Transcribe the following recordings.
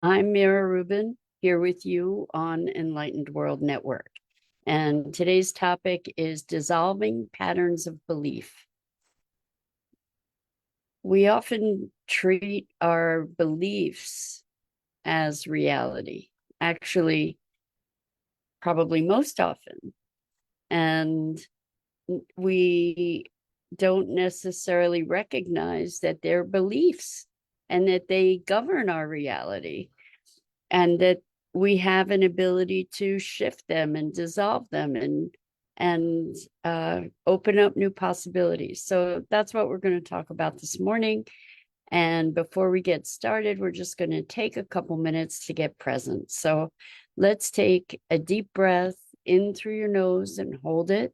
I'm Mira Rubin here with you on Enlightened World Network. And today's topic is dissolving patterns of belief. We often treat our beliefs as reality, actually, probably most often. And we don't necessarily recognize that they're beliefs and that they govern our reality, and that we have an ability to shift them and dissolve them and open up new possibilities. So that's what we're going to talk about this morning. And before we get started, we're just going to take a couple minutes to get present. So let's take a deep breath in through your nose and hold it.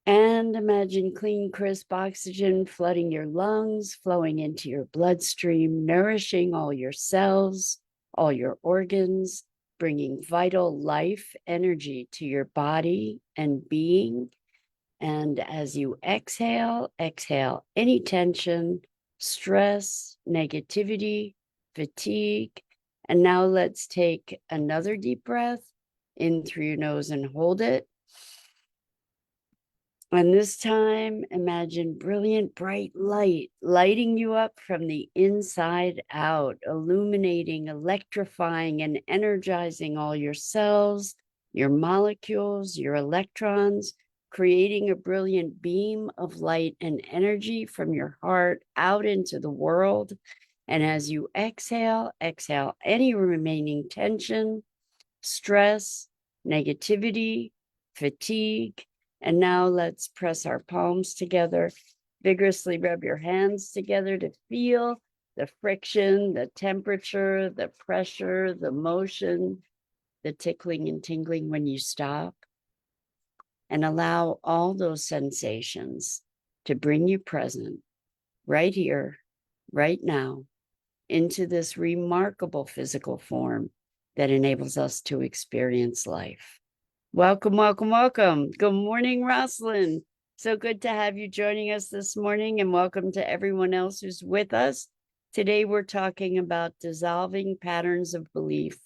And imagine clean, crisp oxygen flooding your lungs, flowing into your bloodstream, nourishing all your cells, all your organs, bringing vital life energy to your body and being. And as you exhale, exhale any tension, stress, negativity, fatigue. And now let's take another deep breath in through your nose and hold it. And this time, imagine brilliant, bright light lighting you up from the inside out, illuminating, electrifying, and energizing all your cells, your molecules, your electrons, creating a brilliant beam of light and energy from your heart out into the world. And as you exhale, exhale any remaining tension, stress, negativity, fatigue. And now let's press our palms together, vigorously rub your hands together to feel the friction, the temperature, the pressure, the motion, the tickling and tingling when you stop. And allow all those sensations to bring you present right here, right now, into this remarkable physical form that enables us to experience life. Welcome, welcome, welcome. Good morning, Rosalind. So good to have you joining us this morning, and welcome to everyone else who's with us. Today, we're talking about dissolving patterns of belief.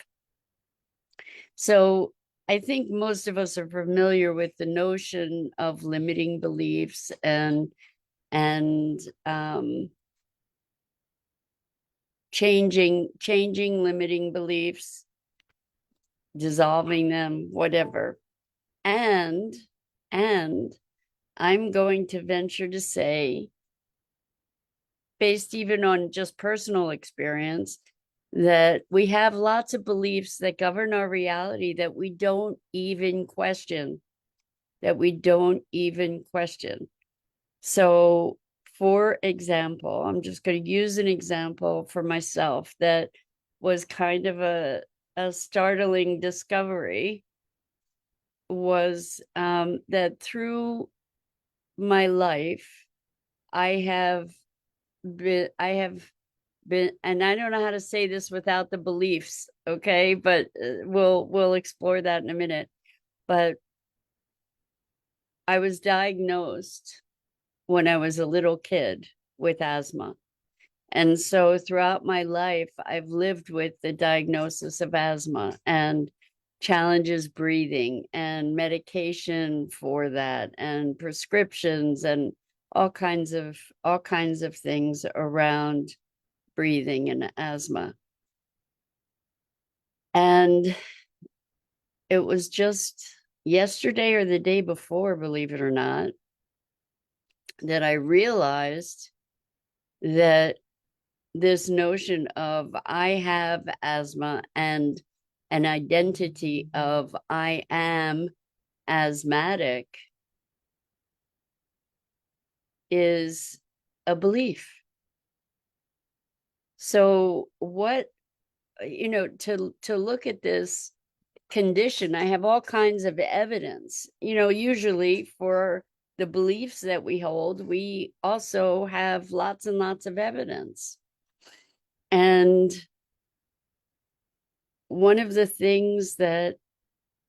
So I think most of us are familiar with the notion of limiting beliefs and changing limiting beliefs, dissolving them, whatever. And I'm going to venture to say, based even on just personal experience, that we have lots of beliefs that govern our reality that we don't even question, that we don't even question. So, for example, I'm just going to use an example for myself that was kind of a startling discovery, was that through my life, I have been, and I don't know how to say this without the beliefs, okay? But we'll explore that in a minute. But I was diagnosed when I was a little kid with asthma. And so throughout my life, I've lived with the diagnosis of asthma and challenges breathing and medication for that and prescriptions and all kinds of things around breathing and asthma. And it was just yesterday or the day before, believe it or not, that I realized that this notion of I have asthma and an identity of I am asthmatic is a belief. So what, to look at this condition, I have all kinds of evidence. Usually for the beliefs that we hold, we also have lots and lots of evidence. And one of the things that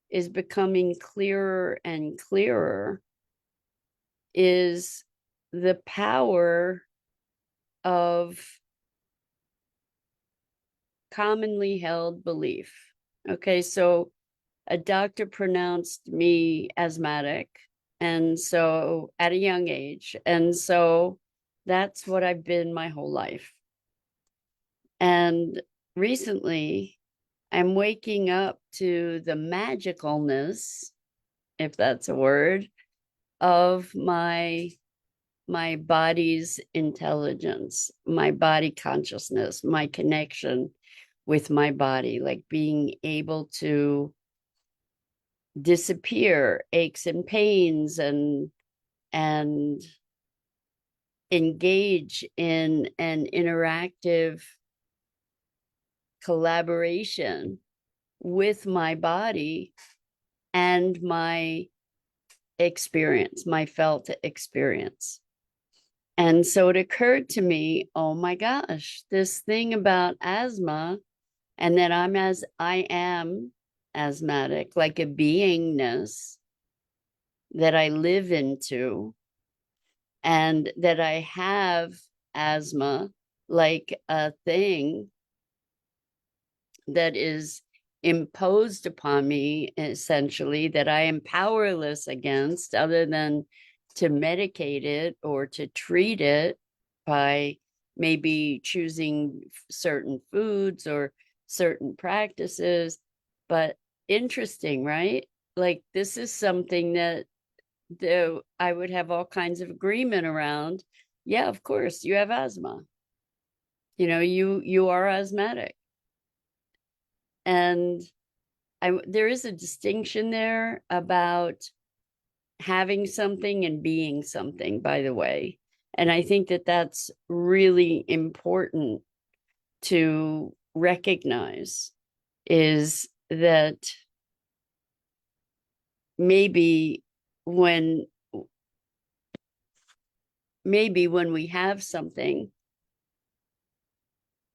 is becoming clearer and clearer is the power of commonly held belief. Okay, so a doctor pronounced me asthmatic, and so at a young age, and so that's what I've been my whole life. And recently, I'm waking up to the magicalness, if that's a word, of my body's intelligence, my body consciousness, my connection with my body, like being able to disappear aches and pains and engage in an interactive collaboration with my body and my experience, my felt experience. And so it occurred to me, oh my gosh, this thing about asthma, and that I am asthmatic, like a beingness that I live into, and that I have asthma like a thing that is imposed upon me, essentially, that I am powerless against, other than to medicate it or to treat it by maybe choosing certain foods or certain practices. But interesting, right? Like, this is something that I would have all kinds of agreement around. Yeah, of course, you have asthma. You are asthmatic. And there is a distinction there about having something and being something, by the way. And I think that that's really important to recognize, is that maybe when when we have something,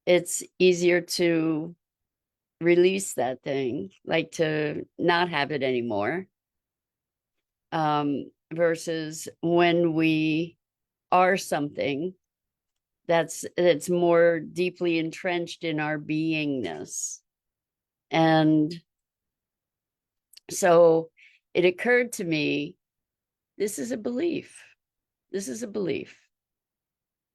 it's easier to release that thing, like to not have it anymore, versus when we are something that's more deeply entrenched in our beingness. And so it occurred to me, this is a belief. This is a belief.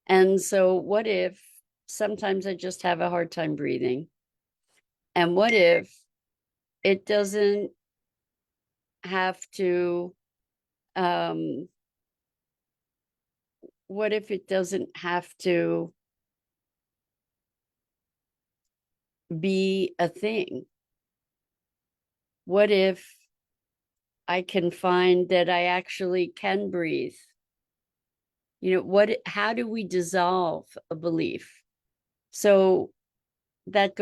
And so what if sometimes I just have a hard time breathing? And what if it doesn't have to um what if it doesn't have to be a thing? What if I can find that I actually can breathe? How do we dissolve a belief? So that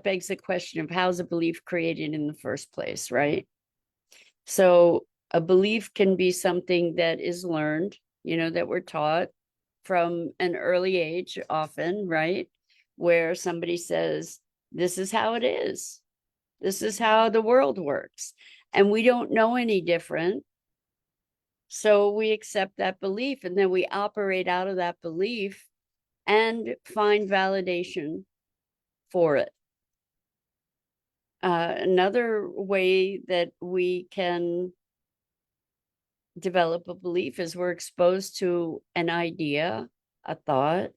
begs the question of, how's a belief created in the first place, right? So a belief can be something that is learned, that we're taught from an early age, often, right? Where somebody says, this is how it is. This is how the world works. And we don't know any different. So we accept that belief, and then we operate out of that belief and find validation for it. Another way that we can develop a belief is we're exposed to an idea, a thought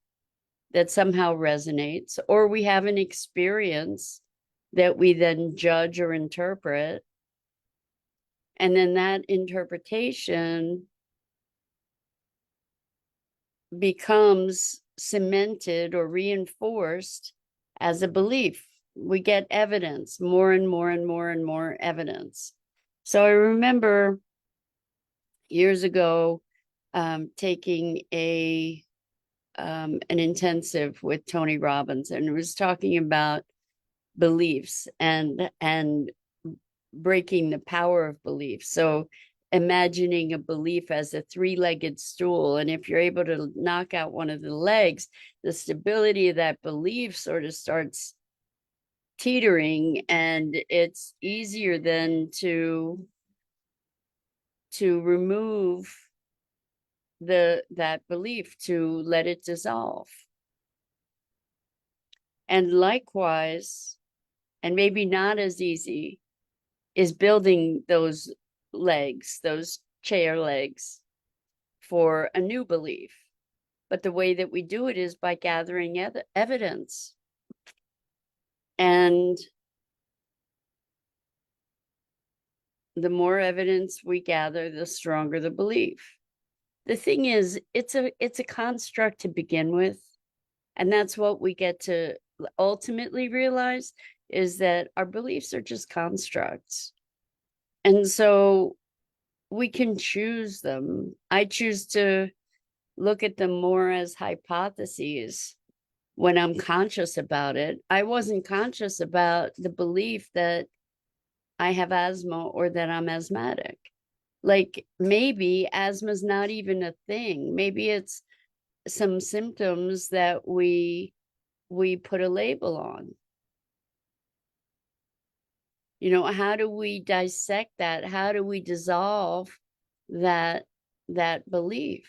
that somehow resonates, or we have an experience that we then judge or interpret. And then that interpretation becomes cemented or reinforced as a belief. We get evidence, more and more and more and more evidence. So I remember years ago taking an intensive with Tony Robbins, and it was talking about beliefs and breaking the power of belief. So imagining a belief as a three-legged stool, and if you're able to knock out one of the legs, the stability of that belief sort of starts teetering, and it's easier then to remove that belief, to let it dissolve. And likewise, and maybe not as easy, is building those legs, those chair legs for a new belief. But the way that we do it is by gathering evidence. And the more evidence we gather, the stronger the belief. The thing is, it's a construct to begin with. And that's what we get to ultimately realize, is that our beliefs are just constructs. And so we can choose them. I choose to look at them more as hypotheses when I'm conscious about it. I wasn't conscious about the belief that I have asthma or that I'm asthmatic. Like maybe asthma's not even a thing. Maybe it's some symptoms that we put a label on. You know, how do we dissect that? How do we dissolve that belief?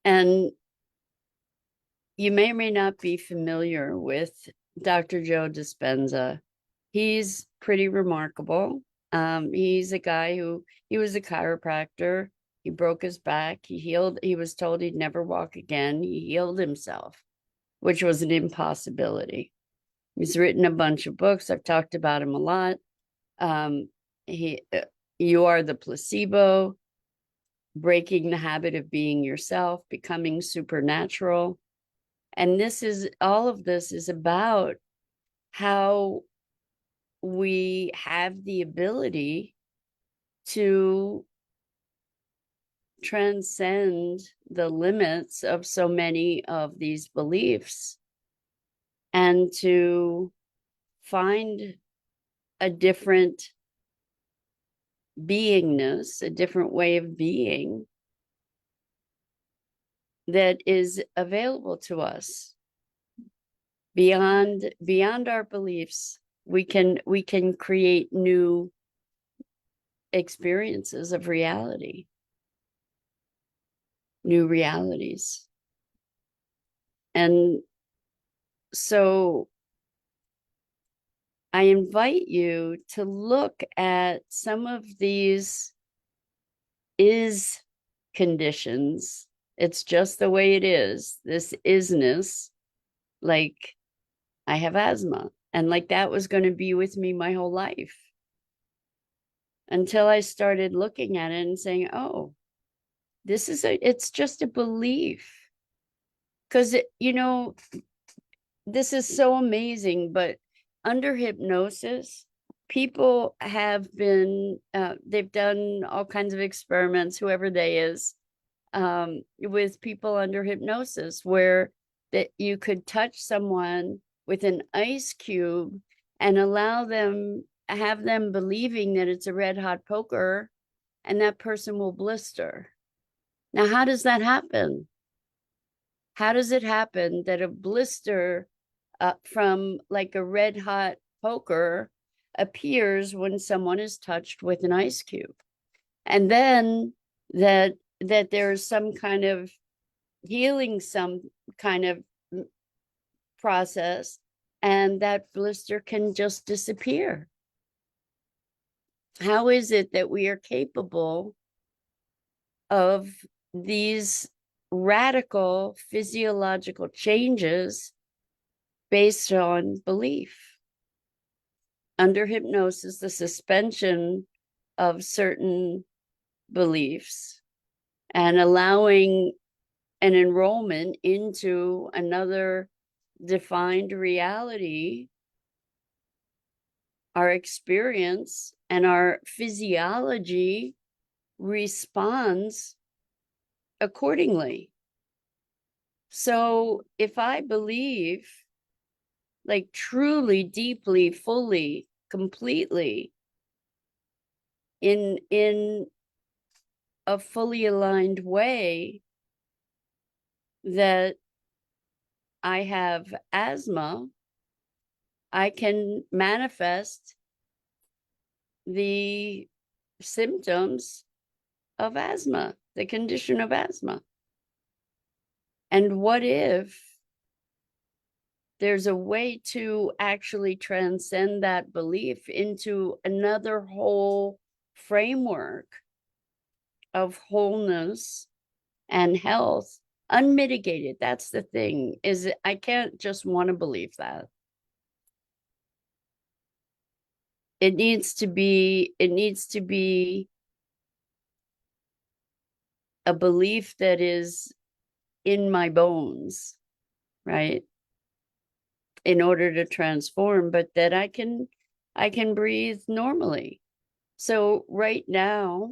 And you may or may not be familiar with Dr. Joe Dispenza. He's pretty remarkable. He's a guy he was a chiropractor. He broke his back. He was told he'd never walk again. He healed himself, which was an impossibility. He's written a bunch of books. I've talked about him a lot. He, You Are the Placebo, Breaking the Habit of Being Yourself, Becoming Supernatural. And all of this is about how we have the ability to transcend the limits of so many of these beliefs and to find a different beingness, a different way of being that is available to us beyond our beliefs. We can create new experiences of reality, new realities. And so I invite you to look at some of these is conditions. It's just the way it is. This isness, like I have asthma, and like that was going to be with me my whole life, until I started looking at it and saying, oh, it's just a belief. Because, this is so amazing, but under hypnosis, people have been, they've done all kinds of experiments, whoever they is, with people under hypnosis, where that you could touch someone with an ice cube and have them believing that it's a red hot poker, and that person will blister. Now, how does that happen? How does it happen that a blister from like a red hot poker appears when someone is touched with an ice cube? And then that there's some kind of healing, some kind of process, and that blister can just disappear. How is it that we are capable of these radical physiological changes based on belief? Under hypnosis, the suspension of certain beliefs and allowing an enrollment into another defined reality, our experience and our physiology responds accordingly. So if I believe, like truly, deeply, fully, completely, in a fully aligned way, that I have asthma, I can manifest the symptoms of asthma, the condition of asthma. And what if there's a way to actually transcend that belief into another whole framework of wholeness and health, unmitigated? That's the thing, is I can't just want to believe that. It needs to be a belief that is in my bones, right? In order to transform, but that I can breathe normally. So right now,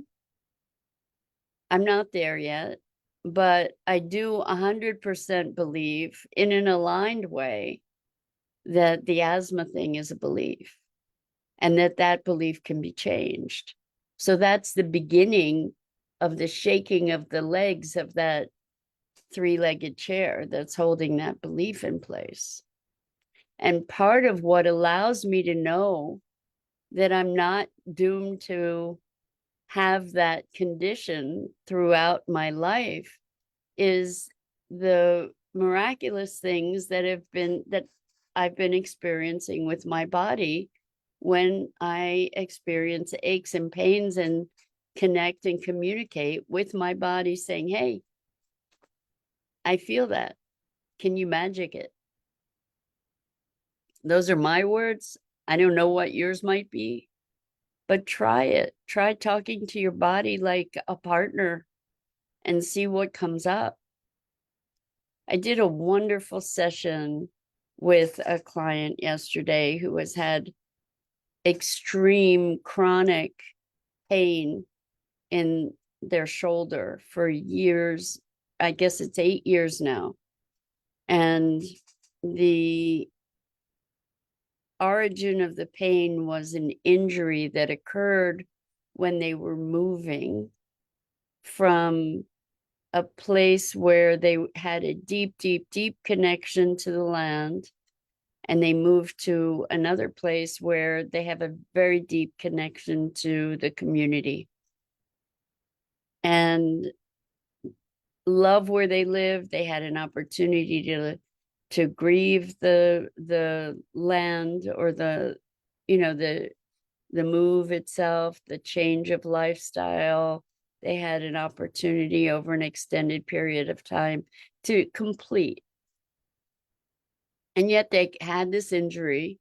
I'm not there yet, but I do 100% believe in an aligned way that the asthma thing is a belief and that that belief can be changed. So that's the beginning of the shaking of the legs of that three-legged chair that's holding that belief in place. And part of what allows me to know that I'm not doomed to have that condition throughout my life is the miraculous things that I've been experiencing with my body when I experience aches and pains and connect and communicate with my body saying, hey, I feel that. Can you magic it? Those are my words. I don't know what yours might be, but try it. Try talking to your body like a partner and see what comes up. I did a wonderful session with a client yesterday who has had extreme chronic pain in their shoulder for years. I guess it's 8 years now. And the origin of the pain was an injury that occurred when they were moving from a place where they had a deep, deep, deep connection to the land, and they moved to another place where they have a very deep connection to the community and love where they live. They had an opportunity to grieve the land, or the move itself, the change of lifestyle. They had an opportunity over an extended period of time to complete. And yet they had this injury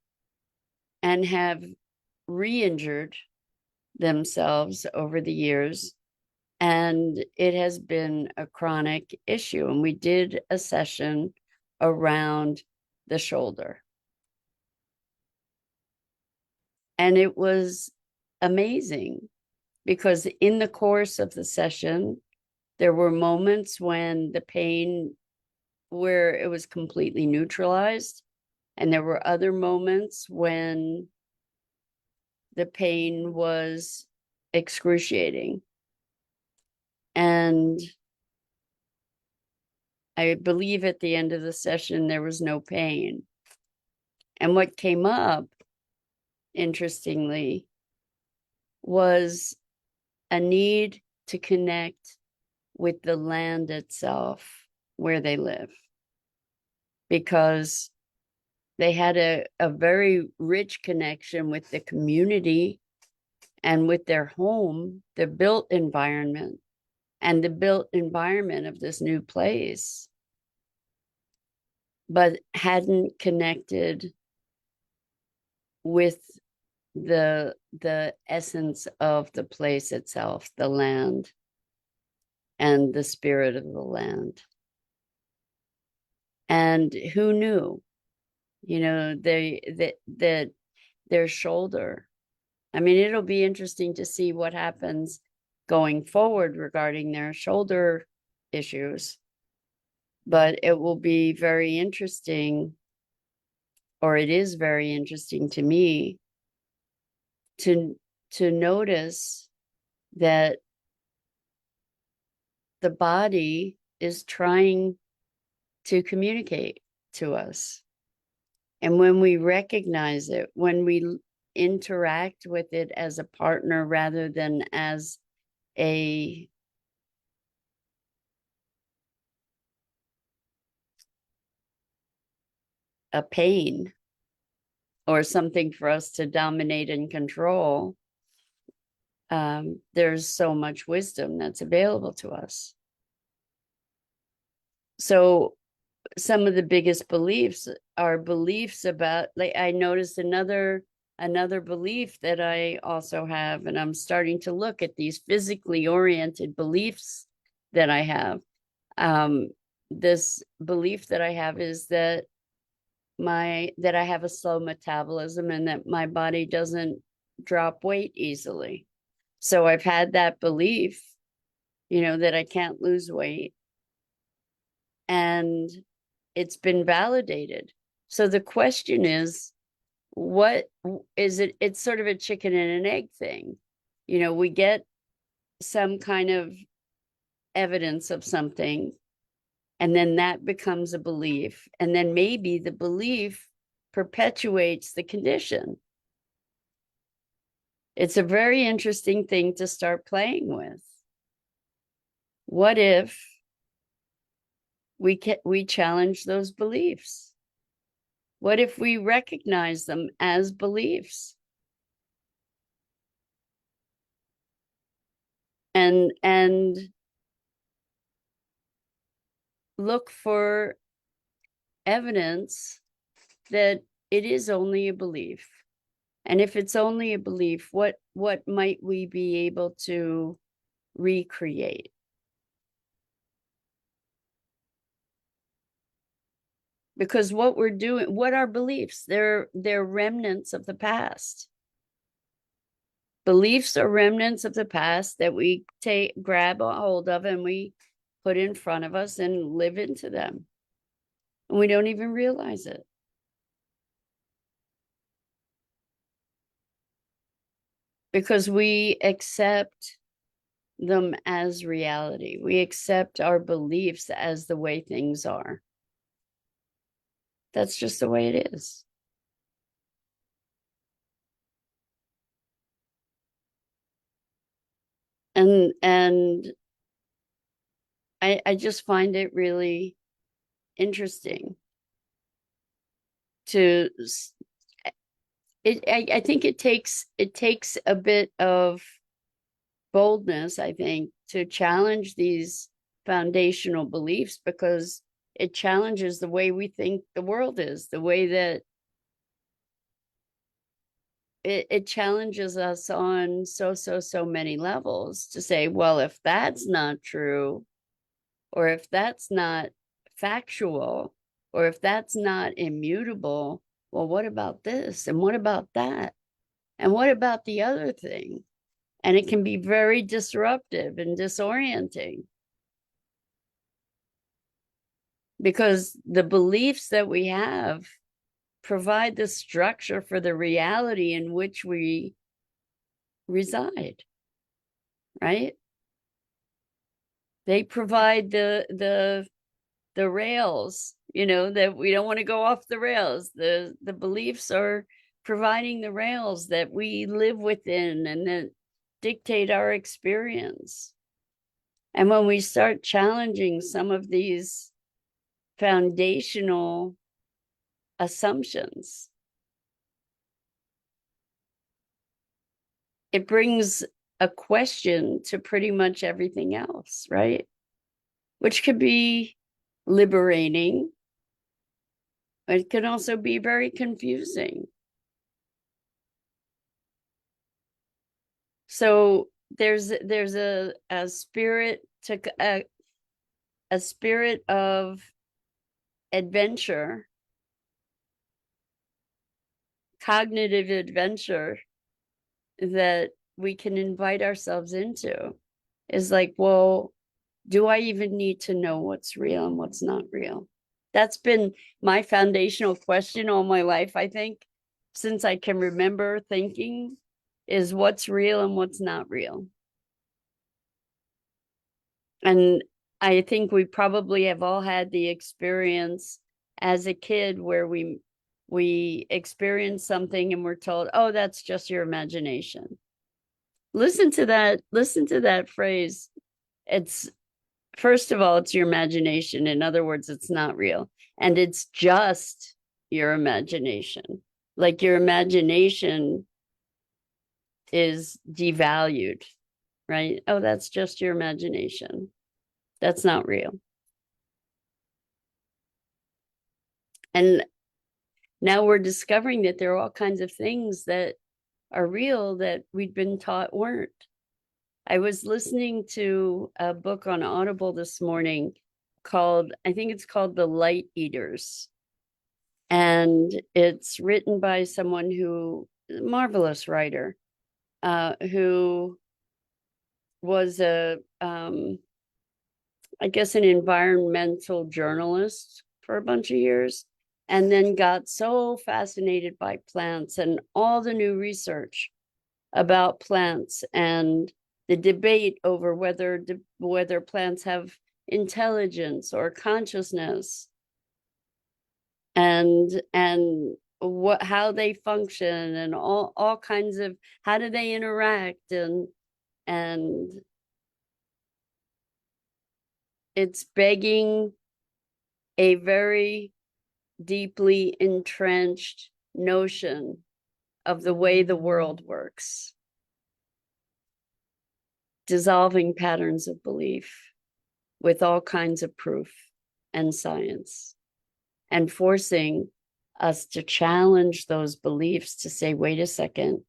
and have re-injured themselves over the years. And it has been a chronic issue. And we did a session around the shoulder. And it was amazing because in the course of the session, there were moments when the pain, where it was completely neutralized. And there were other moments when the pain was excruciating. And I believe at the end of the session, there was no pain. And what came up, interestingly, was a need to connect with the land itself where they live, because they had a very rich connection with the community and with their home, the built environment, and the built environment of this new place, but hadn't connected with the essence of the place itself, the land, and the spirit of the land. And who knew, that their shoulder. I mean, it'll be interesting to see what happens going forward regarding their shoulder issues. But it will be very interesting, or it is very interesting to me, to notice that the body is trying to communicate to us. And when we recognize it, when we interact with it as a partner rather than as a a pain or something for us to dominate and control, there's so much wisdom that's available to us. So some of the biggest beliefs are beliefs about, like, I noticed another belief that I also have, and I'm starting to look at these physically oriented beliefs that I have. This belief that I have is that I have a slow metabolism and that my body doesn't drop weight easily. So I've had that belief, that I can't lose weight, and it's been validated. So the question is, what is it? It's sort of a chicken and an egg thing. We get some kind of evidence of something, and then that becomes a belief. And then maybe the belief perpetuates the condition. It's a very interesting thing to start playing with. What if we challenge those beliefs? What if we recognize them as beliefs? And look for evidence that it is only a belief. And if it's only a belief, what might we be able to recreate? Because what we're doing, what are beliefs? They're remnants of the past. Beliefs are remnants of the past that we grab a hold of and we put in front of us and live into them. And we don't even realize it. Because we accept them as reality. We accept our beliefs as the way things are. That's just the way it is. And I just find it really interesting to I think it takes a bit of boldness, I think, to challenge these foundational beliefs, because it challenges the way we think the world is, the way that it challenges us on so many levels to say, well, if that's not true, or if that's not factual, or if that's not immutable, well, what about this? And what about that? And what about the other thing? And it can be very disruptive and disorienting, because the beliefs that we have provide the structure for the reality in which we reside, right? They provide the rails, that we don't want to go off the rails. The beliefs are providing the rails that we live within and that dictate our experience. And when we start challenging some of these foundational assumptions, it brings a question to pretty much everything else, right? Which could be liberating. It can also be very confusing. So there's a spirit to a spirit of adventure, cognitive adventure, that we can invite ourselves into. Is like, well, do I even need to know what's real and what's not real? That's been my foundational question all my life, I think, since I can remember thinking, is what's real and what's not real. And I think we probably have all had the experience as a kid where we experience something and we're told, oh, that's just your imagination. Listen to that phrase. It's, first of all, it's your imagination. In other words, it's not real. And it's just your imagination. Like your imagination is devalued, right? Oh, that's just your imagination. That's not real. And now we're discovering that there are all kinds of things that are real that we'd been taught weren't. I was listening to a book on Audible this morning called, I think it's called The Light Eaters. And it's written by someone who, marvelous writer, who was I guess, an environmental journalist for a bunch of years, and then got so fascinated by plants and all the new research about plants and the debate over whether plants have intelligence or consciousness, and what how they function, and all kinds of how do they interact, and it's begging a very deeply entrenched notion of the way the world works, dissolving patterns of belief with all kinds of proof and science, and forcing us to challenge those beliefs to say, wait a second,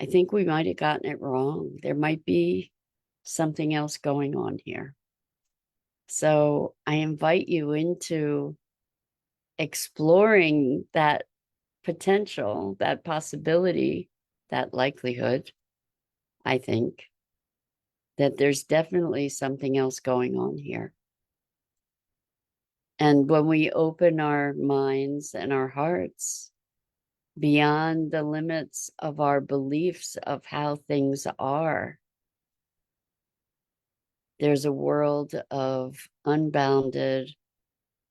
I think we might have gotten it wrong. There might be something else going on here. So I invite you into exploring that potential, that possibility, that likelihood. I think that there's definitely something else going on here. And when we open our minds and our hearts beyond the limits of our beliefs of how things are, there's a world of unbounded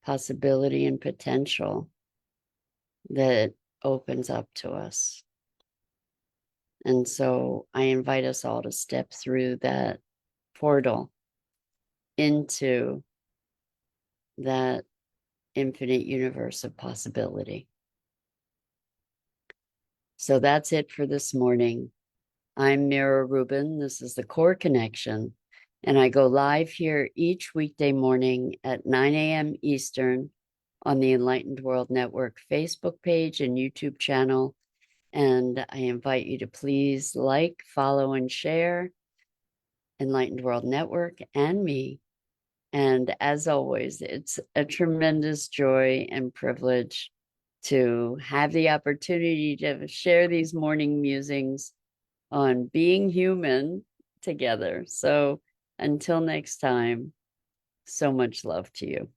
possibility and potential that opens up to us. And so I invite us all to step through that portal into that infinite universe of possibility. So that's it for this morning. I'm Mira Rubin. This is the Core Connection. And I go live here each weekday morning at 9 a.m. Eastern on the Enlightened World Network Facebook page and YouTube channel. And I invite you to please like, follow, and share Enlightened World Network and me. And as always, it's a tremendous joy and privilege to have the opportunity to share these morning musings on being human together. So until next time, so much love to you.